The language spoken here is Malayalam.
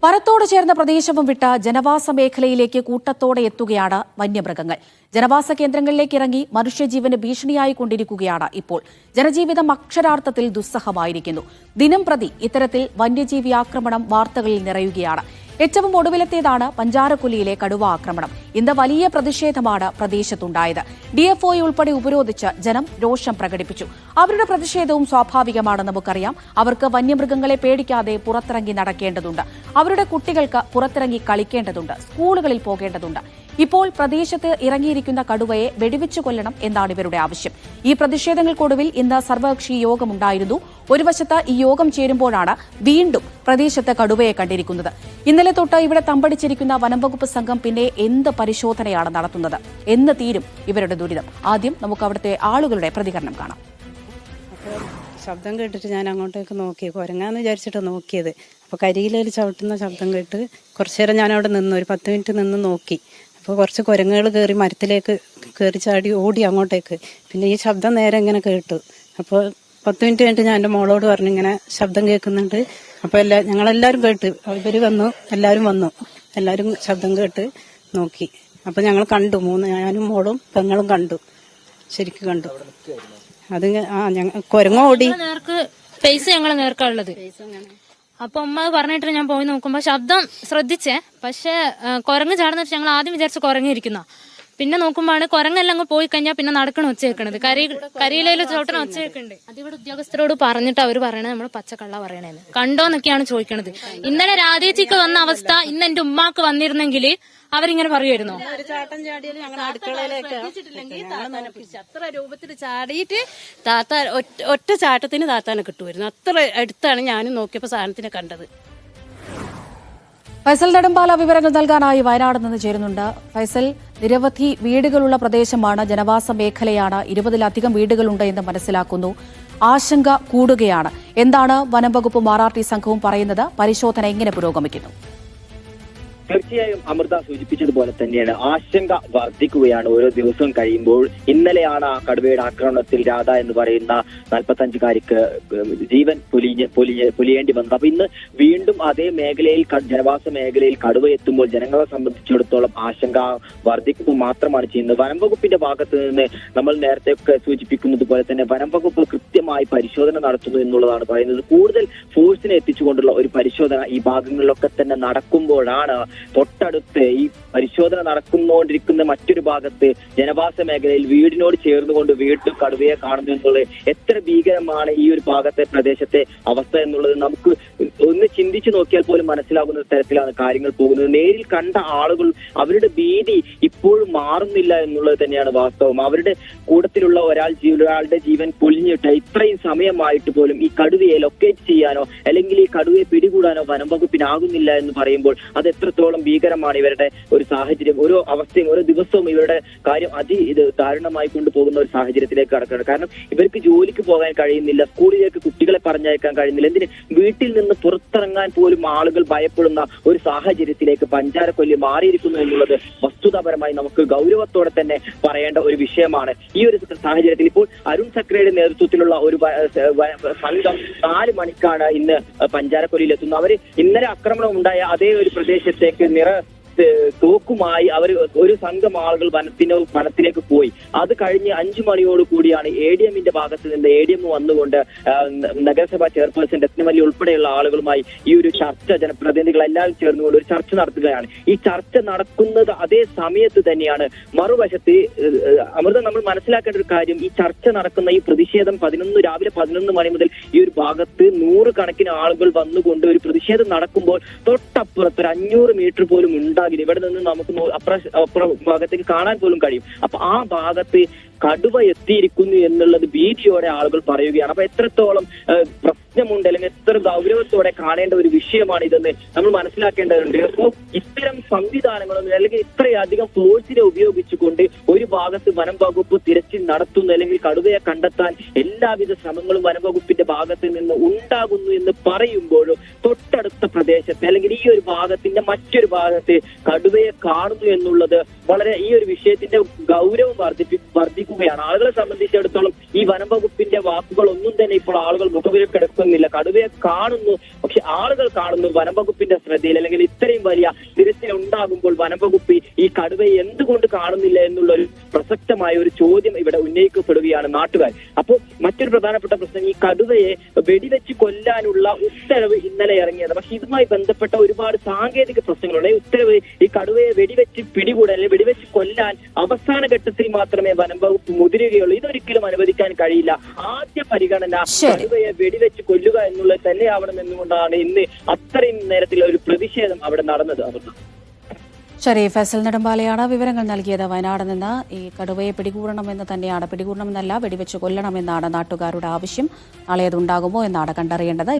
വനത്തോട് ചേർന്ന പ്രദേശവും വിട്ട് ജനവാസ മേഖലയിലേക്ക് കൂട്ടത്തോടെ എത്തുകയാണ് വന്യമൃഗങ്ങൾ. ജനവാസ കേന്ദ്രങ്ങളിലേക്ക് ഇറങ്ങി മനുഷ്യജീവന് ഭീഷണിയായി കൊണ്ടിരിക്കുകയാണ് ഇപ്പോൾ. ജനജീവിതം അക്ഷരാർത്ഥത്തിൽ ദുസ്സഹമായിരിക്കുന്നു. ദിനം പ്രതി ഇത്തരത്തിൽ വന്യജീവി ആക്രമണം വാർത്തകളിൽ നിറയുകയാണ്. ഏറ്റവും ഒടുവിലത്തേതാണ് പഞ്ചാരക്കൊല്ലിയിലെ കടുവ ആക്രമണം. ഇന്ന് വലിയ പ്രതിഷേധമാണ് പ്രദേശത്തുണ്ടായത്. DFO ഉൾപ്പെടെ ഉപരോധിച്ച് ജനം രോഷം പ്രകടിപ്പിച്ചു. അവരുടെ പ്രതിഷേധവും സ്വാഭാവികമാണ്, നമുക്കറിയാം. അവർക്ക് വന്യമൃഗങ്ങളെ പേടിക്കാതെ പുറത്തിറങ്ങി നടക്കേണ്ടതുണ്ട്. അവരുടെ കുട്ടികൾക്ക് പുറത്തിറങ്ങി കളിക്കേണ്ടതുണ്ട്. സ്കൂളുകളിൽ പോകേണ്ടതുണ്ട്. ഇപ്പോൾ പ്രദേശത്ത് ഇറങ്ങിയിരിക്കുന്ന കടുവയെ വെടിവെച്ചു കൊല്ലണം എന്നാണ് ഇവരുടെ ആവശ്യം. ഈ പ്രതിഷേധങ്ങൾക്കൊടുവിൽ ഇന്ന് സർവകക്ഷി യോഗമുണ്ടായിരുന്നു. ഒരു വശത്ത് ഈ യോഗം ചേരുമ്പോഴാണ് വീണ്ടും പ്രദേശത്ത് കടുവയെ കണ്ടിരിക്കുന്നത്. ഇന്നലെ തൊട്ട് ഇവിടെ തമ്പടിച്ചിരിക്കുന്ന വനംവകുപ്പ് സംഘം പിന്നെ എന്ത് പരിശോധനയാണ് നടത്തുന്നത്? എന്ന് തീരും ഇവരുടെ ദുരിതം? ആദ്യം നമുക്ക് അവിടുത്തെ ആളുകളുടെ പ്രതികരണം കാണാം. ശബ്ദം കേട്ടിട്ട് ഞാൻ അങ്ങോട്ടേക്ക് നോക്കി, കുരങ്ങാന്ന് വിചാരിച്ചിട്ട് നോക്കിയത്. അപ്പോൾ കരിയിലയിൽ ചവിട്ടുന്ന ശബ്ദം കേട്ട് കുറച്ചു നേരം ഞാൻ അവിടെ നിന്ന് ഒരു 10 മിനിറ്റ് നിന്ന് നോക്കി. അപ്പോൾ കുറച്ച് കുരങ്ങുകൾ കയറി മരത്തിലേക്ക് കയറി ചാടി ഓടി അങ്ങോട്ടേക്ക്. പിന്നെ ഈ ശബ്ദം നേരെ ഇങ്ങനെ കേട്ടു. അപ്പോൾ 10 മിനിറ്റ് കഴിഞ്ഞിട്ട് ഞാൻ എൻ്റെ മോളോട് പറഞ്ഞു, ഇങ്ങനെ ശബ്ദം കേൾക്കുന്നുണ്ട്. അപ്പോൾ ഞങ്ങളെല്ലാവരും കേട്ട്, ഇവർ വന്നു, എല്ലാവരും വന്നു, എല്ലാവരും ശബ്ദം കേട്ട് നോക്കി. അപ്പോൾ ഞങ്ങൾ കണ്ടു, ഞാനും മോളും പെങ്ങളും കണ്ടു, ശരിക്കും കണ്ടു. അത് കുരങ്ങ ഓടി ഫേസ് ഞങ്ങളെ നേർക്കുള്ളത്. അപ്പൊ അമ്മ പറഞ്ഞിട്ട് ഞാൻ പോയി നോക്കുമ്പോ ശബ്ദം ശ്രദ്ധിച്ചേ, പക്ഷെ കുരങ്ങ് ചാടുന്നിട്ട് ഞങ്ങൾ ആദ്യം വിചാരിച്ച് കുരങ്ങിരിക്കുന്ന. പിന്നെ നോക്കുമ്പോഴാണ് കുരങ്ങെല്ലാം അങ്ങ് പോയി കഴിഞ്ഞാൽ പിന്നെ നടക്കണ ഒച്ച വെക്കണത്, കരിയിലയിൽ ചോട്ടണ ഒച്ച വെക്കുന്നുണ്ട്. അതിവിടെ ഉദ്യോഗസ്ഥരോട് പറഞ്ഞിട്ട് അവർ പറയണത് നമ്മൾ പച്ചക്കള്ള പറയണേന്ന്. കണ്ടോന്നൊക്കെയാണ് ചോദിക്കണത്. ഇന്നലെ രാധേച്ചിക്ക് വന്ന അവസ്ഥ ഇന്ന് എന്റെ ഉമ്മാക്ക് വന്നിരുന്നെങ്കിൽ അവരിങ്ങനെ പറയുമായിരുന്നോ? അത്ര രൂപത്തിൽ ചാടിയിട്ട് താത്ത ഒറ്റ ചാട്ടത്തിന് താത്താനെ കിട്ടുമായിരുന്നു. അത്ര അടുത്താണ് ഞാനും നോക്കിയപ്പോ സാധനത്തിനെ കണ്ടത്. ഫൈസൽ നെടുമ്പാല വിവരങ്ങൾ നൽകാനായി വയനാട് നിന്ന് ചേരുന്നുണ്ട്. ഫൈസൽ, നിരവധി വീടുകളുള്ള പ്രദേശമാണ്, ജനവാസ മേഖലയാണ്, 20-ലധികം വീടുകളുണ്ട് എന്ന് മനസ്സിലാക്കുന്നു. ആശങ്ക കൂടുകയാണ്. എന്താണ് വനംവകുപ്പും RRT സംഘവും പറയുന്നത്? പരിശോധന എങ്ങനെ പുരോഗമിക്കുന്നു? തീർച്ചയായും അമൃത സൂചിപ്പിച്ചതുപോലെ തന്നെയാണ്, ആശങ്ക വർദ്ധിക്കുകയാണ് ഓരോ ദിവസവും കഴിയുമ്പോൾ. ഇന്നലെയാണ് ആ കടുവയുടെ ആക്രമണത്തിൽ രാധ എന്ന് പറയുന്ന 45-കാരിക്ക് ജീവൻ പൊലിയേണ്ടി വന്നത്. അപ്പൊ ഇന്ന് വീണ്ടും അതേ മേഖലയിൽ, ജനവാസ മേഖലയിൽ കടുവ എത്തുമ്പോൾ ജനങ്ങളെ സംബന്ധിച്ചിടത്തോളം ആശങ്ക വർദ്ധിക്കുക മാത്രമാണ് ചെയ്യുന്നത്. വനംവകുപ്പിന്റെ ഭാഗത്ത് നിന്ന് നമ്മൾ നേരത്തെ ഒക്കെ സൂചിപ്പിക്കുന്നത് പോലെ തന്നെ വനംവകുപ്പ് കൃത്യമായി പരിശോധന നടത്തുന്നു എന്നുള്ളതാണ് പറയുന്നത്. കൂടുതൽ ഫോഴ്സിനെ എത്തിച്ചുകൊണ്ടുള്ള ഒരു പരിശോധന ഈ ഭാഗങ്ങളിലൊക്കെ തന്നെ നടക്കുമ്പോഴാണ് തൊട്ടടുത്ത് ഈ പരിശോധന നടന്നുകൊണ്ടിരിക്കുന്ന മറ്റൊരു ഭാഗത്ത് ജനവാസ മേഖലയിൽ വീടിനോട് ചേർന്നുകൊണ്ട് വീട്ടിൽ കടുവയെ കാണുന്നു എന്നുള്ളത് എത്ര ഭീകരമാണ് ഈ ഒരു ഭാഗത്തെ പ്രദേശത്തെ അവസ്ഥ എന്നുള്ളത് നമുക്ക് ഒന്ന് ചിന്തിച്ചു നോക്കിയാൽ പോലും മനസ്സിലാകുന്ന തരത്തിലാണ് കാര്യങ്ങൾ പോകുന്നത്. നേരിൽ കണ്ട ആളുകൾ അവരുടെ ഭീതി ഇപ്പോഴും മാറുന്നില്ല എന്നുള്ളത് തന്നെയാണ് വാസ്തവം. അവരുടെ കൂട്ടത്തിലുള്ള ഒരാളുടെ ജീവൻ പൊലിഞ്ഞിട്ട് ഇത്രയും സമയമായിട്ട് പോലും ഈ കടുവയെ ലൊക്കേറ്റ് ചെയ്യാനോ അല്ലെങ്കിൽ ഈ കടുവയെ പിടികൂടാനോ വനംവകുപ്പിനാകുന്നില്ല എന്ന് പറയുമ്പോൾ അത് എത്രത്തോളം ഭീകരമാണ് ഇവരുടെ ഒരു സാഹചര്യം. ഓരോ അവസ്ഥയും ഓരോ ദിവസവും ഇവരുടെ കാര്യം ദാരുണമായി കൊണ്ടുപോകുന്ന ഒരു സാഹചര്യത്തിലേക്ക് കടക്കുകയാണ്. കാരണം ഇവർക്ക് ജോലിക്ക് പോകാൻ കഴിയുന്നില്ല, സ്കൂളിലേക്ക് കുട്ടികളെ പറഞ്ഞയക്കാൻ കഴിയുന്നില്ല, എന്തിന് വീട്ടിൽ നിന്ന് പുറത്തിറങ്ങാൻ പോലും ആളുകൾ ഭയപ്പെടുന്ന ഒരു സാഹചര്യത്തിലേക്ക് പഞ്ചാരക്കൊല്ലി മാറിയിരിക്കുന്നു എന്നുള്ളത് വസ്തുതാപരമായി നമുക്ക് ഗൗരവത്തോടെ തന്നെ പറയേണ്ട ഒരു വിഷയമാണ്. ഈ ഒരു സാഹചര്യത്തിൽ ഇപ്പോൾ അരുൺ സക്രയുടെ നേതൃത്വത്തിലുള്ള ഒരു സംഘം 4 മണിക്കാണ് ഇന്ന് പഞ്ചാരക്കൊല്ലിയിൽ എത്തുന്നത്. അവര് ഇന്നലെ ആക്രമണം ഉണ്ടായ അതേ ഒരു പ്രദേശത്തേക്ക് തോക്കുമായി അവർ ഒരു സംഘം ആളുകൾ വനത്തിലേക്ക് പോയി. അത് കഴിഞ്ഞ് 5 മണിയോട് കൂടിയാണ് ADMന്റെ ഭാഗത്ത് നിന്ന് ADM വന്നുകൊണ്ട് നഗരസഭാ ചെയർപേഴ്സൺ രത്നമല്ലി ഉൾപ്പെടെയുള്ള ആളുകളുമായി ഈ ഒരു ചർച്ച, ജനപ്രതിനിധികൾ എല്ലാവരും ചേർന്നുകൊണ്ട് ഒരു ചർച്ച നടത്തുകയാണ്. ഈ ചർച്ച നടക്കുന്നത് അതേ സമയത്ത് തന്നെയാണ് മറുവശത്ത് അമൃത നമ്മൾ മനസ്സിലാക്കേണ്ട ഒരു കാര്യം, ഈ ചർച്ച നടക്കുന്ന ഈ പ്രതിഷേധം രാവിലെ 11 മണി മുതൽ ഈ ഒരു ഭാഗത്ത് 100 കണക്കിന് ആളുകൾ വന്നുകൊണ്ട് ഒരു പ്രതിഷേധം നടക്കുമ്പോൾ തൊട്ടപ്പുറത്ത് 500 മീറ്റർ പോലും ഉണ്ടാകില്ല. ഇവിടെ നിന്ന് നമുക്ക് അപ്പുറ ഭാഗത്തേക്ക് കാണാൻ പോലും കഴിയും. അപ്പൊ ആ ഭാഗത്ത് കടുവ എത്തിയിരിക്കുന്നു എന്നുള്ളത് ഭീതിയോടെ ആളുകൾ പറയുകയാണ്. അപ്പൊ എത്രത്തോളം പ്രശ്നമുണ്ട് അല്ലെങ്കിൽ എത്ര ഗൗരവത്തോടെ കാണേണ്ട ഒരു വിഷയമാണ് ഇതെന്ന് നമ്മൾ മനസ്സിലാക്കേണ്ടതുണ്ട്. അപ്പോൾ ഇത്തരം സംവിധാനങ്ങളൊന്നും അല്ലെങ്കിൽ ഇത്രയധികം ഫോഴ്സിനെ ഉപയോഗിച്ചുകൊണ്ട് ഒരു ഭാഗത്ത് വനം വകുപ്പ് തിരച്ചിൽ നടത്തുന്നു അല്ലെങ്കിൽ കടുവയെ കണ്ടെത്താൻ എല്ലാവിധ ശ്രമങ്ങളും വനം വകുപ്പിന്റെ ഭാഗത്ത് നിന്ന് ഉണ്ടാകുന്നു എന്ന് പറയുമ്പോഴും തൊട്ടടുത്ത പ്രദേശത്ത് അല്ലെങ്കിൽ ഈ ഒരു ഭാഗത്തിന്റെ മറ്റൊരു ഭാഗത്ത് കടുവയെ കാണുന്നു എന്നുള്ളത് വളരെ ഈ ഒരു വിഷയത്തിന്റെ ഗൗരവം വർദ്ധിക്കും നിൽക്കുകയാണ്. ആളുകളെ സംബന്ധിച്ചിടത്തോളം ഈ വനം വകുപ്പിന്റെ വാക്കുകൾ ഒന്നും തന്നെ ഇപ്പോൾ ആളുകൾ മുഖവിലക്കെടുക്കുന്നില്ല. കടുവയെ കാണുന്നു, പക്ഷെ ആളുകൾ കാണുന്നു വനം വകുപ്പിന്റെ ശ്രദ്ധയിൽ, അല്ലെങ്കിൽ ഇത്രയും വലിയ തിരച്ചിൽ ഉണ്ടാകുമ്പോൾ വനം വകുപ്പ് ഈ കടുവയെ എന്തുകൊണ്ട് കാണുന്നില്ല എന്നുള്ള ഒരു പ്രസക്തമായ ഒരു ചോദ്യം ഇവിടെ ഉന്നയിക്കപ്പെടുകയാണ് നാട്ടുകാർ. അപ്പോൾ മറ്റൊരു പ്രധാനപ്പെട്ട പ്രശ്നം, ഈ കടുവയെ വെടിവെച്ച് കൊല്ലാനുള്ള ഉത്തരവ് ഇന്നലെ ഇറങ്ങിയത്. പക്ഷെ ഇതുമായി ബന്ധപ്പെട്ട ഒരുപാട് സാങ്കേതിക പ്രശ്നങ്ങളുണ്ട്. ഈ ഉത്തരവ് ഈ കടുവയെ വെടിവെച്ച് പിടികൂടാൻ അല്ലെങ്കിൽ വെടിവെച്ച് കൊല്ലാൻ അവസാന ഘട്ടത്തിൽ മാത്രമേ വനം വകുപ്പ് മുതിരുകയുള്ളൂ. ഇതൊരിക്കലും അനുവദിക്കാൻ കഴിയില്ല. ആദ്യ പരിഗണന കടുവയെ വെടിവെച്ച് കൊല്ലുക എന്നുള്ളത് തന്നെയാവണമെന്നുകൊണ്ടാണ് ഇന്ന് അത്രയും നേരത്തിൽ ഒരു പ്രതിഷേധം അവിടെ നടന്നത്. ശരി, ഫസൽ നെടുമ്പാലയാണ് വിവരങ്ങൾ നൽകിയത്. വയനാട് നിന്ന് ഈ കടുവയെ പിടികൂടണമെന്ന് തന്നെയാണ്, പിടികൂടണമെന്നല്ല വെടിവെച്ച് കൊല്ലണമെന്നാണ് നാട്ടുകാരുടെ ആവശ്യം. നാളെ അതുണ്ടാകുമോ എന്നാണ് കണ്ടറിയേണ്ടത്.